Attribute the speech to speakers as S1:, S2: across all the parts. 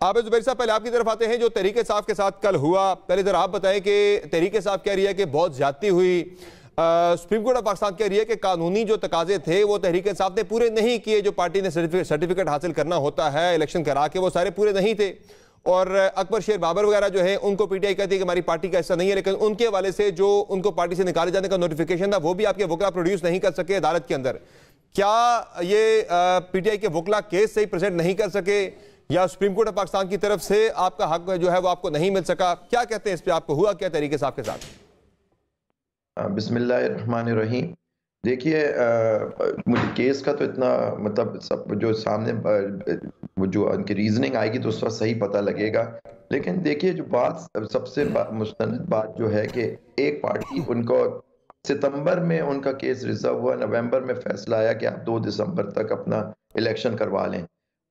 S1: عابد زبیر صاحب پہلے آپ کی طرف آتے ہیں. جو تحریک انصاف کے ساتھ کل ہوا، پہلے ذرا آپ بتائیں کہ تحریک انصاف کہہ رہی ہے کہ بہت زیادتی ہوئی. سپریم کورٹ آف پاکستان کہہ رہی ہے کہ قانونی جو تقاضے تھے وہ تحریک انصاف نے پورے نہیں کیے. جو پارٹی نے سرٹیفکیٹ حاصل کرنا ہوتا ہے الیکشن کرا کے، وہ سارے پورے نہیں تھے. اور اکبر شیر بابر وغیرہ جو ہیں ان کو پی ٹی آئی کہتی ہے کہ ہماری پارٹی کا حصہ نہیں ہے، لیکن ان کے حوالے سے جو ان کو پارٹی سے نکالے جانے کا نوٹیفیکیشن تھا وہ بھی آپ کے وکلا پروڈیوس نہیں کر سکے عدالت کے اندر. کیا یہ پی ٹی آئی کے وکلا کیس سے ہی پریزنٹ نہیں کر سکے، یا سپریم کورٹ آف پاکستان کی طرف سے آپ کا حق جو ہے وہ آپ کو نہیں مل سکا؟ کیا کہتے ہیں اس پہ؟ آپ کو ہوا کیا تحریک انصاف کے ساتھ؟
S2: بسم اللہ الرحمن الرحیم. دیکھیے مجھے کیس کا تو اتنا مطلب سب جو سامنے جو ان کی ریزننگ آئے گی تو اس وقت صحیح پتہ لگے گا. لیکن دیکھیے جو بات سب سے مستند بات جو ہے کہ ایک پارٹی ان کو ستمبر میں ان کا کیس ریزرو ہوا، نومبر میں فیصلہ آیا کہ آپ 2 دسمبر تک اپنا الیکشن کروا لیں.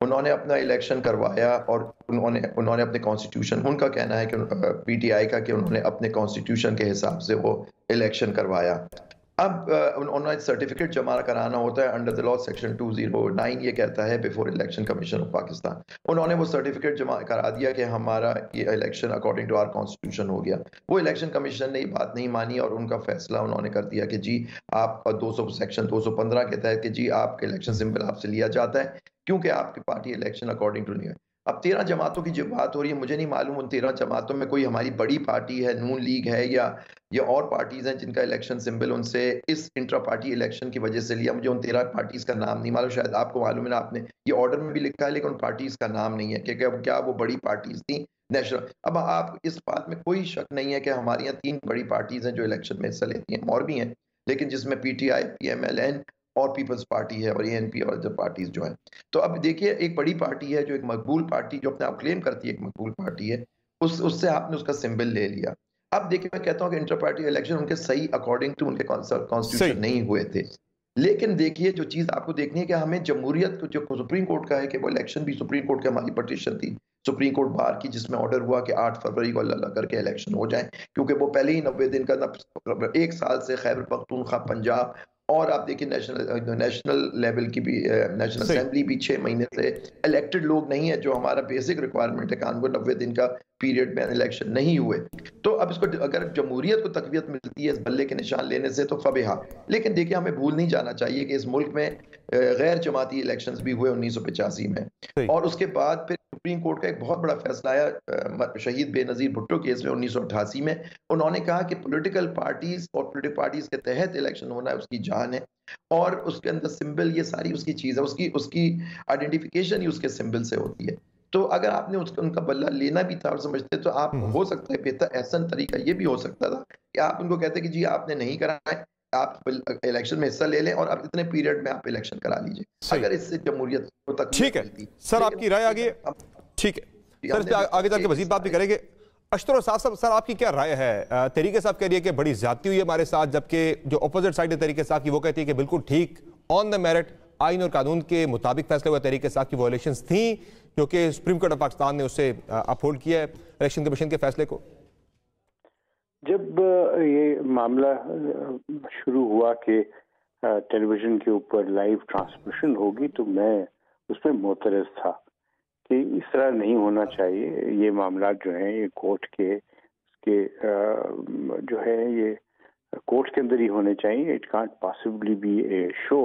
S2: انہوں نے اپنا الیکشن کروایا اور انہوں نے اپنے کانسٹیٹیوشن، ان کا کہنا ہے کہ پی ٹی آئی کا کہ انہوں نے اپنے کانسٹیٹیوشن کے حساب سے وہ الیکشن کروایا. اب انہوں نے سرٹیفکیٹ جمع کرانا ہوتا ہے انڈر دی لا سیکشن 209 یہ کہتا ہے before election commission of Pakistan. انہوں نے وہ سرٹیفکیٹ جمع کرا دیا کہ ہمارا یہ election according to our constitution ہو گیا. وہ الیکشن کمیشن نے یہ بات نہیں مانی اور ان کا فیصلہ انہوں نے کر دیا کہ جی آپ سیکشن 215 کے تحت کہ جی آپ کا الیکشن سمبل آپ سے لیا جاتا ہے کیونکہ آپ کی پارٹی الیکشن اکارڈنگ ٹو نہیں ہے. اب 13 جماعتوں کی جو بات ہو رہی ہے، مجھے نہیں معلوم ان 13 جماعتوں میں کوئی ہماری بڑی پارٹی ہے، نون لیگ ہے یا اور پارٹیز ہیں جن کا الیکشن سمبل ان سے اس انٹرا پارٹی الیکشن کی وجہ سے لیا. مجھے ان 13 پارٹیز کا نام نہیں معلوم، شاید آپ کو معلوم ہے نا، آپ نے یہ آرڈر میں بھی لکھا ہے لیکن ان پارٹیز کا نام نہیں ہے کہ کیا وہ بڑی پارٹیز تھیں نیشنل. اب آپ اس بات میں کوئی شک نہیں ہے کہ ہمارے یہاں 3 بڑی پارٹیز ہیں جو الیکشن میں حصہ لیتی ہیں، اور بھی ہیں لیکن جس میں P T I, P M L N اور پیپلز پارٹی ہے اور اے این پی اور ادر پارٹیز جو ہیں. تو اب دیکھیے ایک بڑی پارٹی ہے جو ایک مقبول پارٹی جو اپنے آپ کلیم کرتی ہے ایک مقبول پارٹی ہے، اس سے آپ نے اس کا سمبل لے لیا. اب دیکھیں میں کہتا ہوں کہ انٹر پارٹی الیکشن ان کے صحیح اکارڈنگ ٹو ان کے کانسٹیٹیوشن نہیں ہوئے تھے. لیکن دیکھیے جو چیز آپ کو دیکھنی ہے کہ ہمیں جمہوریت کو جو سپریم کورٹ کا ہے کہ وہ الیکشن بھی سپریم کورٹ کی ہماری پٹیشن تھی سپریم کورٹ بار کی جس میں آرڈر ہوا کہ 8 فروری کو اللہ کر کے الیکشن ہو جائیں کیونکہ وہ پہلے ہی 90 دن کا 1 سال سے خیبر پختونخوا، پنجاب اور آپ دیکھیں نیشنل لیول کی بھی نیشنل اسمبلی بھی 6 مہینے سے الیکٹڈ لوگ نہیں ہیں جو ہمارا بیسک ریکوائرمنٹ ہے. 90 دن کا پیریڈ میں الیکشن نہیں ہوئے. تو اب اس کو اگر جمہوریت کو تقویت ملتی ہے اس بلے کے نشان لینے سے تو فبہا. لیکن دیکھیں ہمیں بھول نہیں جانا چاہیے کہ اس ملک میں غیر جماعتی الیکشنز بھی ہوئے 1985 میں اور اس کے بعد پھر سپریم کورٹ کا ایک بہت بڑا فیصلہ آیا شہید بے نظیر بھٹو کیس میں 1988 میں. انہوں نے کہا کہ پولیٹیکل پارٹیز اور پولیٹیکل پارٹیز کے تحت الیکشن ہونا ہے اس کی جان ہے اور اس کے اندر سمبل یہ ساری اس کی چیز ہے، اس کی آئیڈینٹیفیکیشن ہی اس کے سمبل سے ہوتی ہے. تو اگر آپ نے ان کا بلہ لینا بھی تھا اور سمجھتے تو آپ ہو سکتا ہے بہتر احسن طریقہ یہ بھی ہو سکتا تھا کہ آپ ان کو کہتے کہ جی آپ نے نہیں کرنا ہے، آپ الیکشن میں حصہ لے لیں اور اب اتنے پیریڈ میں آپ الیکشن کرا لیجئے اگر اس سے جمہوریت کو تقویت ملتی.
S1: سر آپ کی رائے آگے ٹھیک ہے سر، اس پہ آگے جا کے مزید بات بھی کریں گے. اشتر صاحب سر آپ کی کیا رائے ہے؟ تحریک صاحب کہہ رہی ہے کہ بڑی زیادتی ہوئی ہے ہمارے ساتھ، جبکہ جو اپوزٹ سائڈ ہے تحریک صاحب کی وہ کہتی ہے کہ بالکل ٹھیک آن دا میرٹ آئین اور قانون کے مطابق فیصلے ہوئے. تحریک صاحب کی وہ الیکشنز تھیں جو کہ سپریم کورٹ آف پاکستان نے اسے اپہولڈ کیا ہے الیکشن کمیشن کے فیصلے کو.
S3: جب یہ معاملہ شروع ہوا کہ ٹیلی ویژن کے اوپر لائیو ٹرانسمیشن ہوگی تو میں اس میں معترض تھا کہ اس طرح نہیں ہونا چاہیے. یہ معاملات جو ہیں یہ کورٹ کے جو ہے یہ کورٹ کے اندر ہی ہونے چاہیے. It can't possibly be a show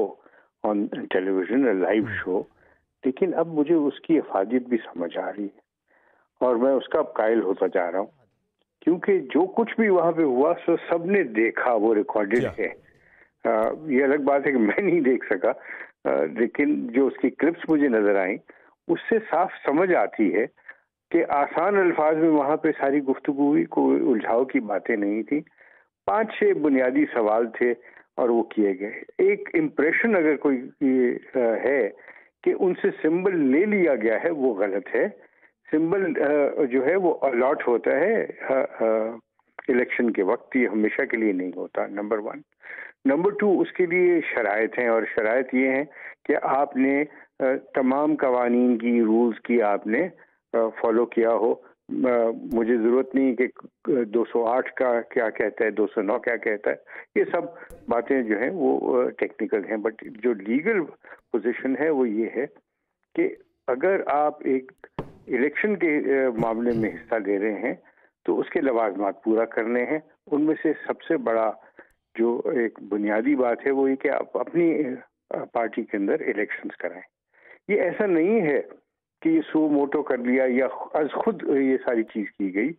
S3: on television, a live show. لیکن اب مجھے اس کی افادیت بھی سمجھ آ رہی ہے اور میں اس کا اب قائل ہوتا جا رہا ہوں کیونکہ جو کچھ بھی وہاں پہ ہوا سب نے دیکھا، وہ ریکارڈڈ ہے. یہ الگ بات ہے کہ میں نہیں دیکھ سکا لیکن جو اس کی کلپس مجھے نظر آئیں اس سے صاف سمجھ آتی ہے کہ آسان الفاظ میں وہاں پہ ساری گفتگو ہوئی، کوئی الجھاؤ کی باتیں نہیں تھی. 5-6 بنیادی سوال تھے اور وہ کیے گئے. ایک امپریشن اگر کوئی ہے کہ ان سے سمبل لے لیا گیا ہے وہ غلط ہے. سمبل جو ہے وہ الاٹ ہوتا ہے الیکشن کے وقت، یہ ہمیشہ کے لیے نہیں ہوتا. نمبر 1. نمبر 2 اس کے لیے شرائط ہیں اور شرائط یہ ہیں کہ آپ نے تمام قوانین کی، رولز کی آپ نے فالو کیا ہو. مجھے ضرورت نہیں کہ 208 کا کیا کہتا ہے، 209 کیا کہتا ہے، یہ سب باتیں جو ہیں وہ ٹیکنیکل ہیں. بٹ جو لیگل پوزیشن ہے وہ یہ ہے کہ اگر آپ ایک الیکشن کے معاملے میں حصہ لے رہے ہیں تو اس کے لوازمات پورا کرنے ہیں. ان میں سے سب سے بڑا جو ایک بنیادی بات ہے وہ یہ کہ آپ اپنی پارٹی کے اندر الیکشنز کرائیں. یہ ایسا نہیں ہے کہ یہ سو موٹو کر لیا یا از خود یہ ساری چیز کی گئی،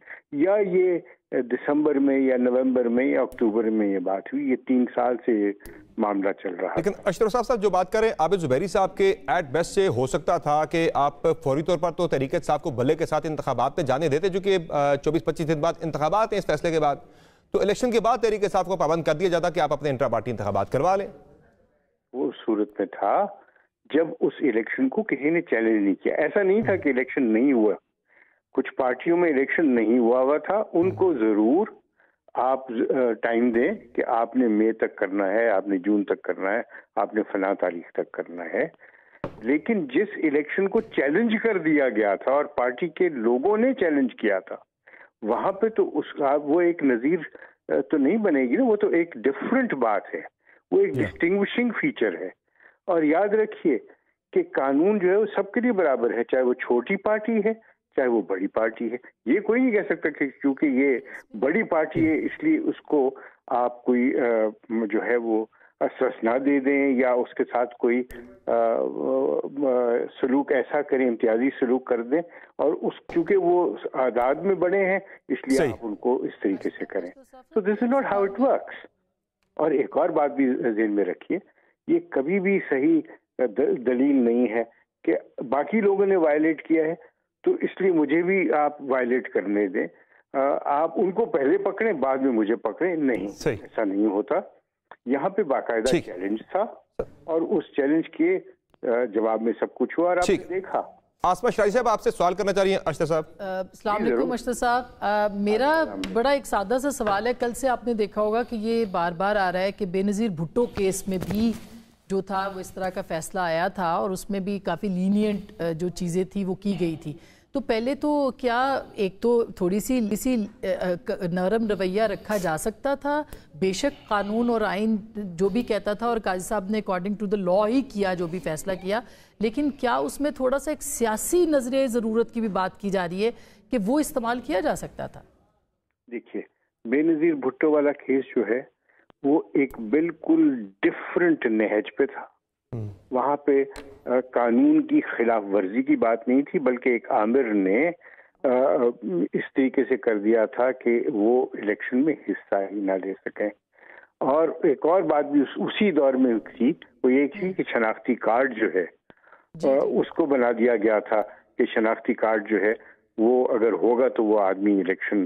S3: یا یہ دسمبر میں یا نومبر میں یا اکتوبر میں یہ بات ہوئی. یہ 3 سال سے یہ معاملہ چل رہا ہے.
S1: لیکن اشرف صاحب جو بات کریں عابد زبیری صاحب کے ایٹ بیسٹ سے ہو سکتا تھا کہ آپ فوری طور پر تو تحریک انصاف کو بلے کے ساتھ انتخابات میں جانے دیتے، جو کہ 24-25 دن بعد انتخابات ہیں اس فیصلے کے بعد، تو الیکشن کے بعد تحریک انصاف کو پابند کر دیا جاتا کہ آپ اپنے انٹرا پارٹی انتخابات کروا لیں.
S3: وہ صورت میں تھا جب اس الیکشن کو کسی نے چیلنج نہیں کیا. ایسا نہیں تھا کہ الیکشن نہیں ہوا. کچھ پارٹیوں میں الیکشن نہیں ہوا تھا، ان کو ضرور آپ ٹائم دیں کہ آپ نے مئی تک کرنا ہے، آپ نے جون تک کرنا ہے، آپ نے فلاں تاریخ تک کرنا ہے. لیکن جس الیکشن کو چیلنج کر دیا گیا تھا اور پارٹی کے لوگوں نے چیلنج کیا تھا، وہاں پہ تو اس کا وہ ایک نظیر تو نہیں بنے گی نا. وہ تو ایک ڈفرنٹ بات ہے، وہ ایک ڈسٹنگوشنگ فیچر ہے. اور یاد رکھیے کہ قانون جو ہے وہ سب کے لیے برابر ہے، چاہے وہ چھوٹی پارٹی ہے چاہے وہ بڑی پارٹی ہے. یہ کوئی نہیں کہہ سکتا کہ کیونکہ یہ بڑی پارٹی ہے اس لیے اس کو آپ کوئی جو ہے وہ اسس نہ دے دیں یا اس کے ساتھ کوئی سلوک ایسا کریں، امتیازی سلوک کر دیں، اور اس کیونکہ وہ اعداد میں بڑے ہیں اس لیے آپ ان کو اس طریقے سے کریں. So this is not how it works. اور ایک اور بات بھی ذہن میں رکھیے، یہ کبھی بھی صحیح دلیل نہیں ہے کہ باقی لوگوں نے وائلیٹ کیا ہے تو اس لیے مجھے بھی آپ وائلیٹ کرنے دیں. آپ ان کو پہلے پکڑیں بعد میں مجھے پکڑیں، نہیں، ایسا نہیں ہوتا. یہاں پہ باقاعدہ چیلنج تھا اور اس چیلنج کے جواب میں سب کچھ ہوا اور آپ نے دیکھا.
S1: آسمہ شراری صاحب آپ سے سوال کرنا چاہ رہی ہیں اشرف صاحب.
S4: السلام علیکم اشرف صاحب. میرا بڑا ایک سادہ سا سوال ہے. کل سے آپ نے دیکھا ہوگا کہ یہ بار بار آ رہا ہے کہ بے نظیر بھٹو کیس میں بھی جو تھا وہ اس طرح کا فیصلہ آیا تھا اور اس میں بھی کافی لینینٹ جو چیزیں تھی وہ کی گئی تھی. تو پہلے تو کیا ایک تو تھوڑی سی نرم رویہ رکھا جا سکتا تھا؟ بے شک قانون اور آئین جو بھی کہتا تھا اور قاضی صاحب نے اکارڈنگ ٹو دا لا ہی کیا جو بھی فیصلہ کیا، لیکن کیا اس میں تھوڑا سا ایک سیاسی نظریہ ضرورت کی بھی بات کی جا رہی ہے کہ وہ استعمال کیا جا سکتا تھا؟
S3: دیکھیے بے نظیر بھٹو والا کیس جو ہے وہ ایک بالکل ڈفرنٹ نہج پہ تھا. وہاں پہ قانون کی خلاف ورزی کی بات نہیں تھی بلکہ ایک آمر نے اس طریقے سے کر دیا تھا کہ وہ الیکشن میں حصہ ہی نہ لے سکیں. اور ایک اور بات بھی اسی دور میں تھی، وہ یہ تھی کہ شناختی کارڈ جو ہے اس کو بنا دیا گیا تھا کہ شناختی کارڈ جو ہے وہ اگر ہوگا تو وہ آدمی الیکشن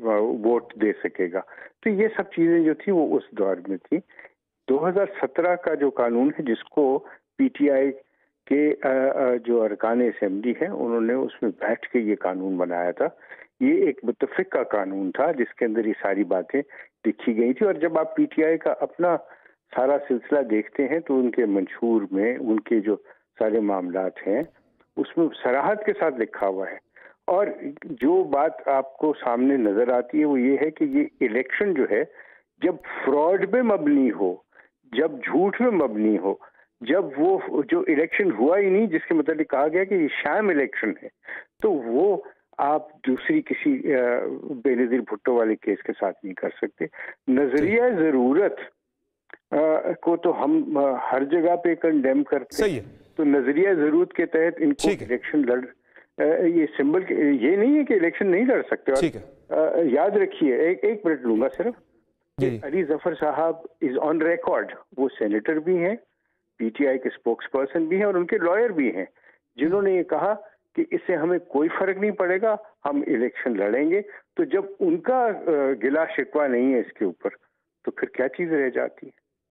S3: ووٹ دے سکے گا. تو یہ سب چیزیں جو تھی وہ اس دور میں تھی. 2017 کا جو قانون ہے جس کو پی ٹی آئی کے جو ارکان اسمبلی ہیں انہوں نے اس میں بیٹھ کے یہ قانون بنایا تھا، یہ ایک متفق کا قانون تھا جس کے اندر یہ ساری باتیں لکھی گئی تھی. اور جب آپ پی ٹی آئی کا اپنا سارا سلسلہ دیکھتے ہیں تو ان کے منشور میں ان کے جو سارے معاملات ہیں اس میں صراحت کے ساتھ لکھا ہوا ہے. اور جو بات آپ کو سامنے نظر آتی ہے وہ یہ ہے کہ یہ الیکشن جو ہے جب فراڈ پہ مبنی ہو، جب جھوٹ میں مبنی ہو، جب وہ جو الیکشن ہوا ہی نہیں جس کے متعلق کہا گیا کہ یہ شام الیکشن ہے، تو وہ آپ دوسری کسی بے نظیر بھٹو والے کیس کے ساتھ نہیں کر سکتے. نظریہ ضرورت کو تو ہم ہر جگہ پہ کنڈیم کرتے ہیں. تو نظریہ ضرورت کے تحت ان کو الیکشن یہ سمبل یہ نہیں ہے کہ الیکشن نہیں لڑ سکتے. اور یاد رکھیے ایک منٹ لوں گا صرف، علی ظفر صاحب از آن ریکارڈ، وہ سینیٹر بھی ہیں، پی ٹی آئی کے اسپوکس پرسن بھی ہیں اور ان کے لائر بھی ہیں جنہوں نے یہ کہا کہ اس سے ہمیں کوئی فرق نہیں پڑے گا، ہم الیکشن لڑیں گے. تو جب ان کا گلا شکوہ نہیں ہے اس کے اوپر تو پھر کیا چیز رہ جاتی ہے؟